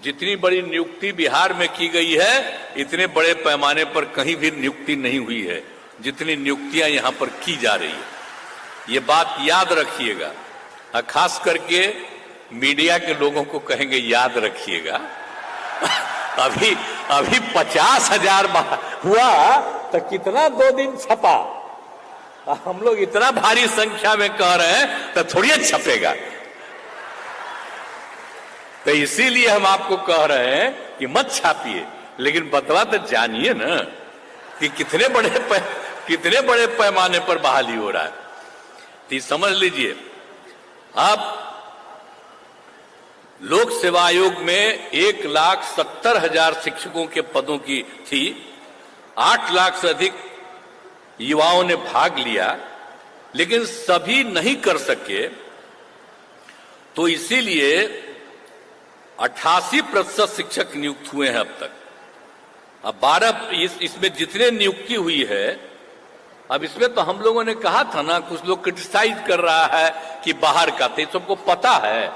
जितनी बड़ी नियुक्ति बिहार में की गई है इतने बड़े पैमाने पर कहीं भी नियुक्ति नहीं हुई है जितनी नियुक्तियां यहां पर की जा रही है। ये बात याद रखिएगा, खास करके मीडिया के लोगों को कहेंगे याद रखिएगा। अभी 50,000 हुआ तो कितना 2 दिन छपा, हम लोग इतना भारी संख्या में कह रहे हैं तो थोड़ी छपेगा। तो इसीलिए हम आपको कह रहे हैं कि मत छापिए, लेकिन बतवा तो जानिए ना कि कितने बड़े पैमाने पर बहाली हो रहा है। तो समझ लीजिए, अब लोक सेवा आयोग में 1,70,000 शिक्षकों के पदों की थी, 8 लाख से अधिक युवाओं ने भाग लिया, लेकिन सभी नहीं कर सके। तो इसीलिए 88% शिक्षक नियुक्त हुए हैं अब तक। अब 12 इसमें जितने नियुक्ति हुई है, अब इसमें तो हम लोगों ने कहा था ना, कुछ लोग क्रिटिसाइज कर रहा है कि बाहर का, तो सबको पता है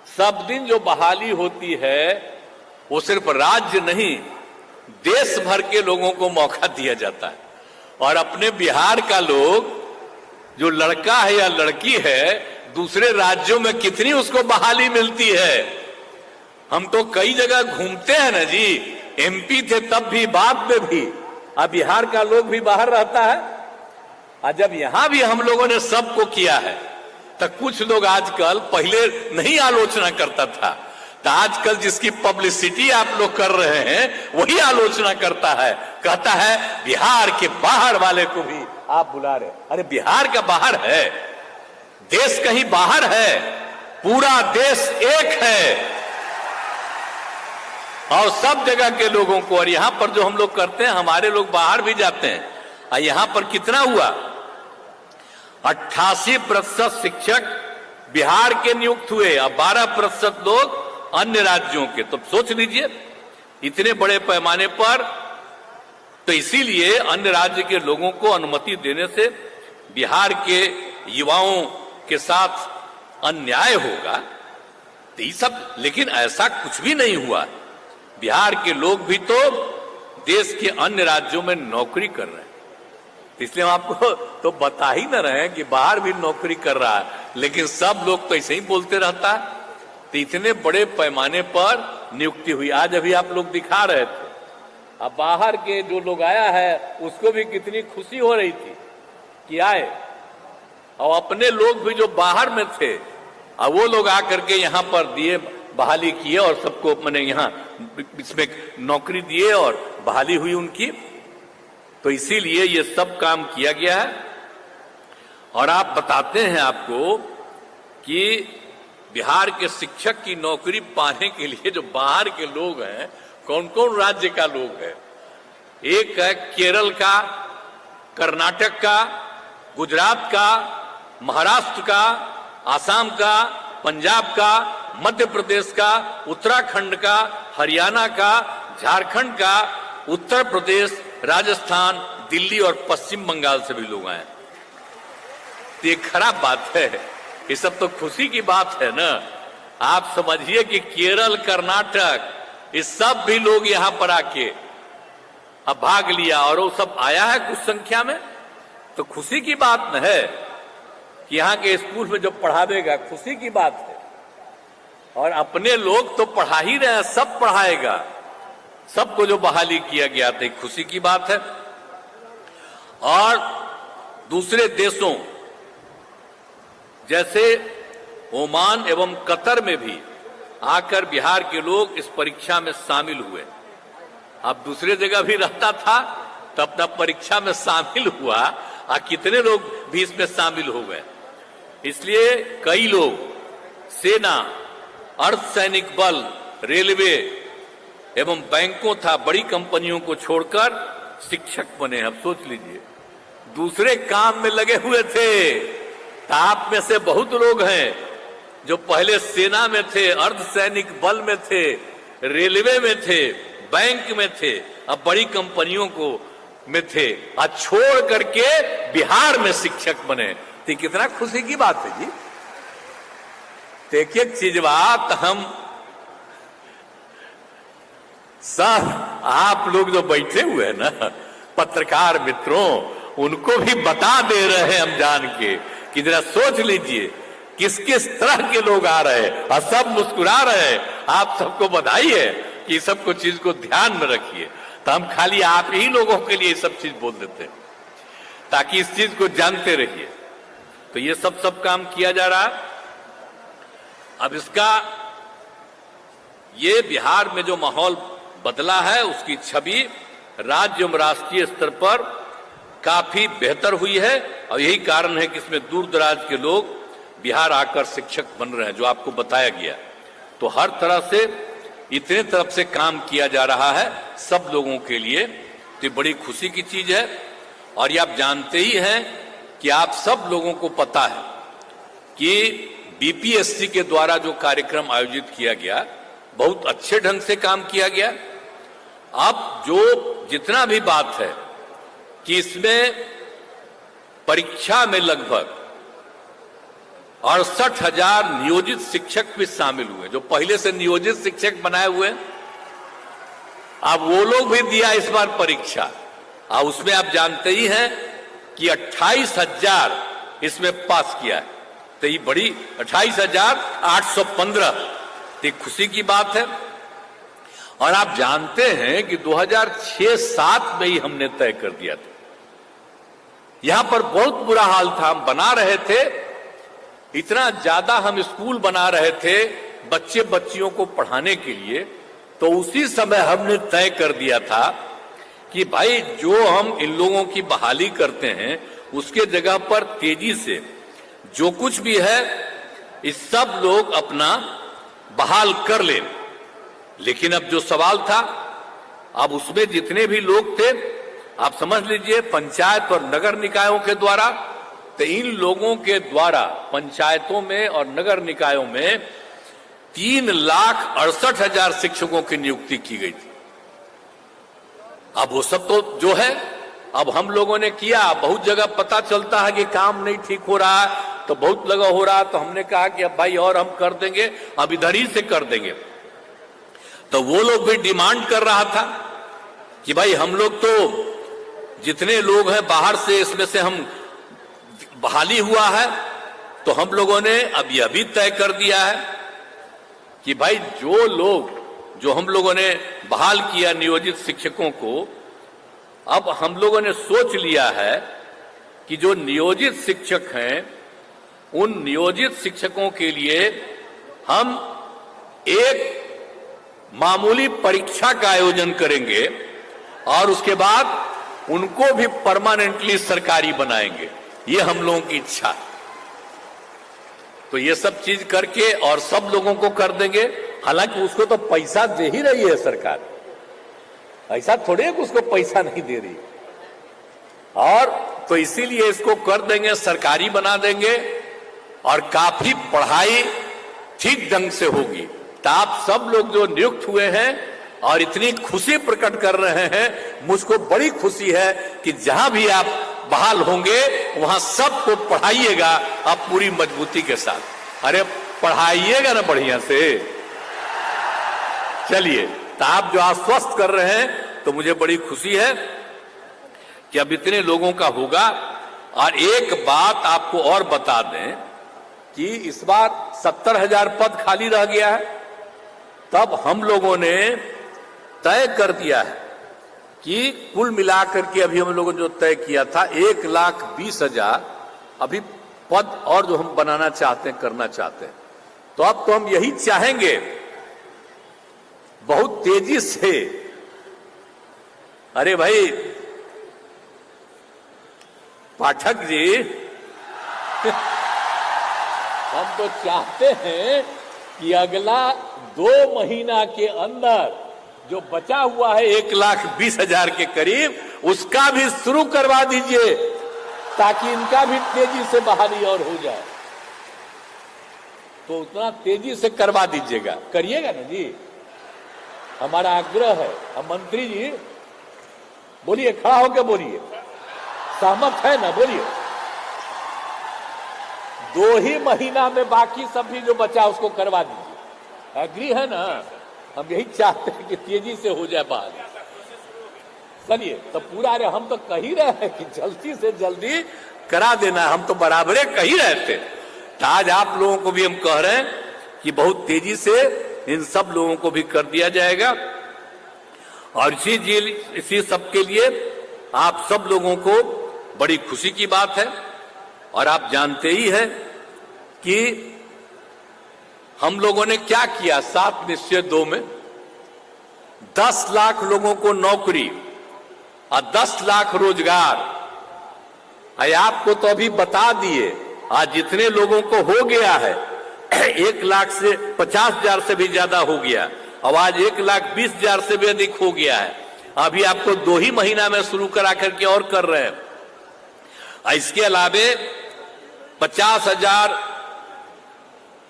सब दिन जो बहाली होती है वो सिर्फ राज्य नहीं देश भर के लोगों को मौका दिया जाता है। और अपने बिहार का लोग जो लड़का है या लड़की है, दूसरे राज्यों में कितनी उसको बहाली मिलती है। हम तो कई जगह घूमते हैं ना जी, एमपी थे तब भी, बाद में भी, अब बिहार का लोग भी बाहर रहता है। और जब यहां भी हम लोगों ने सबको किया है, तो कुछ लोग आजकल, पहले नहीं आलोचना करता था, तो आजकल जिसकी पब्लिसिटी आप लोग कर रहे हैं वही आलोचना करता है, कहता है बिहार के बाहर वाले को भी आप बुला रहे। अरे बिहार का बाहर है, देश कहीं बाहर है, पूरा देश एक है और सब जगह के लोगों को। और यहां पर जो हम लोग करते हैं, हमारे लोग बाहर भी जाते हैं। और यहां पर कितना हुआ, 88% शिक्षक बिहार के नियुक्त हुए और 12% लोग अन्य राज्यों के। तो सोच लीजिए इतने बड़े पैमाने पर। तो इसीलिए अन्य राज्य के लोगों को अनुमति देने से बिहार के युवाओं के साथ अन्याय होगा। तो ये सब, लेकिन ऐसा कुछ भी नहीं हुआ। बिहार के लोग भी तो देश के अन्य राज्यों में नौकरी कर रहे हैं, इसलिए हम आपको तो बता ही न रहे हैं कि बाहर भी नौकरी कर रहा है, लेकिन सब लोग तो ऐसे ही बोलते रहता है। तो इतने बड़े पैमाने पर नियुक्ति हुई। आज अभी आप लोग दिखा रहे थे, अब बाहर के जो लोग आया है उसको भी कितनी खुशी हो रही थी कि आए, और अपने लोग भी जो बाहर में थे और वो लोग आकर के यहाँ पर दिए, बहाली किए और सबको मैंने यहाँ इसमें नौकरी दिए और बहाली हुई उनकी। तो इसीलिए ये सब काम किया गया है। और आप बताते हैं आपको कि बिहार के शिक्षक की नौकरी पाने के लिए जो बाहर के लोग हैं, कौन कौन राज्य का लोग है। एक है केरल का, कर्नाटक का, गुजरात का, महाराष्ट्र का, आसाम का, पंजाब का, मध्य प्रदेश का, उत्तराखंड का, हरियाणा का, झारखंड का, उत्तर प्रदेश, राजस्थान, दिल्ली और पश्चिम बंगाल से भी लोग आए। तो ये खराब बात है, ये सब तो खुशी की बात है ना। आप समझिए कि केरल, कर्नाटक, ये सब भी लोग यहां पर आके अब भाग लिया और वो सब आया है कुछ संख्या में। तो खुशी की बात न है कि यहाँ के स्कूल में जो पढ़ा देगा, खुशी की बात है। और अपने लोग तो पढ़ा ही रहे हैं, सब पढ़ाएगा, सबको जो बहाली किया गया था, खुशी की बात है। और दूसरे देशों जैसे ओमान एवं कतर में भी आकर बिहार के लोग इस परीक्षा में शामिल हुए। अब दूसरे जगह भी रहता था तो अपना परीक्षा में शामिल हुआ, और कितने लोग भी इसमें शामिल हो गए। इसलिए कई लोग सेना, अर्धसैनिक बल, रेलवे एवं बैंकों था बड़ी कंपनियों को छोड़कर शिक्षक बने। अब सोच लीजिए, दूसरे काम में लगे हुए थे। तो आप में से बहुत लोग हैं जो पहले सेना में थे, अर्धसैनिक बल में थे, रेलवे में थे, बैंक में थे, अब बड़ी कंपनियों को में थे, और छोड़ करके बिहार में शिक्षक बने। तो कितना खुशी की बात है जी। एक एक चीज बात हम सब आप लोग जो बैठे हुए हैं ना पत्रकार मित्रों, उनको भी बता दे रहे हैं हम जान के कि जरा सोच लीजिए किस किस तरह के लोग आ रहे हैं, और सब मुस्कुरा रहे हैं। आप सबको बधाई है कि सब कुछ चीज को ध्यान में रखिए। तो हम खाली आप ही लोगों के लिए सब चीज बोल देते हैं ताकि इस चीज को जानते रहिए। तो ये सब काम किया जा रहा। अब इसका ये बिहार में जो माहौल बदला है उसकी छवि राज्य एवं राष्ट्रीय स्तर पर काफी बेहतर हुई है, और यही कारण है कि इसमें दूर दराज के लोग बिहार आकर शिक्षक बन रहे हैं, जो आपको बताया गया। तो हर तरह से इतने तरफ से काम किया जा रहा है सब लोगों के लिए, तो बड़ी खुशी की चीज है। और ये आप जानते ही हैं कि आप सब लोगों को पता है कि बीपीएससी के द्वारा जो कार्यक्रम आयोजित किया गया बहुत अच्छे ढंग से काम किया गया। अब जो जितना भी बात है कि इसमें परीक्षा में लगभग 68,000 नियोजित शिक्षक भी शामिल हुए, जो पहले से नियोजित शिक्षक बनाए हुए हैं। अब वो लोग भी दिया इस बार परीक्षा, और उसमें आप जानते ही हैं कि 28,000 इसमें पास किया है। तो ये बड़ी 28,815 तो खुशी की बात है। और आप जानते हैं कि 2006-07 में ही हमने तय कर दिया था। यहां पर बहुत बुरा हाल था, हम बना रहे थे, इतना ज्यादा हम स्कूल बना रहे थे बच्चे बच्चियों को पढ़ाने के लिए। तो उसी समय हमने तय कर दिया था कि भाई जो हम इन लोगों की बहाली करते हैं उसके जगह पर तेजी से जो कुछ भी है इस सब लोग अपना बहाल कर ले। लेकिन अब जो सवाल था, अब उसमें जितने भी लोग थे आप समझ लीजिए पंचायत और नगर निकायों के द्वारा, तो इन लोगों के द्वारा पंचायतों में और नगर निकायों में 3,68,000 शिक्षकों की नियुक्ति की गई थी। अब वो सब तो जो है अब हम लोगों ने किया। बहुत जगह पता चलता है कि काम नहीं ठीक हो रहा है, तो बहुत लगा हो रहा, तो हमने कहा कि अब भाई और हम कर देंगे, अब इधर ही से कर देंगे। तो वो लोग भी डिमांड कर रहा था कि भाई हम लोग तो जितने लोग हैं बाहर से, इसमें से हम बहाली हुआ है, तो हम लोगों ने अब यह भी तय कर दिया है कि भाई जो लोग जो हम लोगों ने बहाल किया नियोजित शिक्षकों को, अब हम लोगों ने सोच लिया है कि जो नियोजित शिक्षक हैं उन नियोजित शिक्षकों के लिए हम एक मामूली परीक्षा का आयोजन करेंगे और उसके बाद उनको भी परमानेंटली सरकारी बनाएंगे। ये हम लोगों की इच्छा है। तो ये सब चीज करके और सब लोगों को कर देंगे। हालांकि उसको तो पैसा दे ही रही है सरकार, ऐसा थोड़े कि उसको पैसा नहीं दे रही। और तो इसीलिए इसको कर देंगे, सरकारी बना देंगे और काफी पढ़ाई ठीक ढंग से होगी। तो आप सब लोग जो नियुक्त हुए हैं और इतनी खुशी प्रकट कर रहे हैं, मुझको बड़ी खुशी है कि जहां भी आप बहाल होंगे वहां सबको पढ़ाइएगा आप पूरी मजबूती के साथ। अरे पढ़ाइएगा ना बढ़िया से। चलिए, तो आप जो आश्वस्त कर रहे हैं तो मुझे बड़ी खुशी है कि अब इतने लोगों का होगा। और एक बात आपको और बता दें कि इस बार 70,000 पद खाली रह गया है। तब हम लोगों ने तय कर दिया है कि कुल मिलाकर के अभी हम लोगों ने जो तय किया था 1,20,000 अभी पद और जो हम बनाना चाहते हैं, करना चाहते हैं। तो अब तो हम यही चाहेंगे बहुत तेजी से। अरे भाई पाठक जी हम तो चाहते हैं कि अगला 2 महीना के अंदर जो बचा हुआ है 1,20,000 के करीब, उसका भी शुरू करवा दीजिए ताकि इनका भी तेजी से बहाली और हो जाए। तो उतना तेजी से करवा दीजिएगा, करिएगा ना जी, हमारा आग्रह है। अब मंत्री जी बोलिए, खड़ा होकर बोलिए, सहमत है ना? बोलिए। 2 ही महीना में बाकी सब भी जो बचा उसको करवा दीजिए। एग्री है ना? हम यही चाहते हैं कि तेजी से हो जाए बात। चलिए तो पूरा, अरे हम तो कह ही रहे हैं कि जल्दी से जल्दी करा देना, हम तो बराबरे कह ही रहे थे। तो आज आप लोगों को भी हम कह रहे हैं कि बहुत तेजी से इन सब लोगों को भी कर दिया जाएगा। और इसी सब के लिए आप सब लोगों को बड़ी खुशी की बात है। और आप जानते ही हैं कि हम लोगों ने क्या किया 7 निश्चय 2 में, 10 लाख लोगों को नौकरी और 10 लाख रोजगार। आपको तो अभी बता दिए, आज जितने लोगों को हो गया है 1,50,000 से भी ज्यादा हो गया, और आज 1,20,000 से भी अधिक हो गया है। अभी आपको 2 ही महीना में शुरू करा करके और कर रहे हैं। इसके अलावे 50,000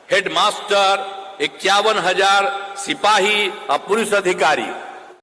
हेडमास्टर, 51,000 सिपाही और पुलिस अधिकारी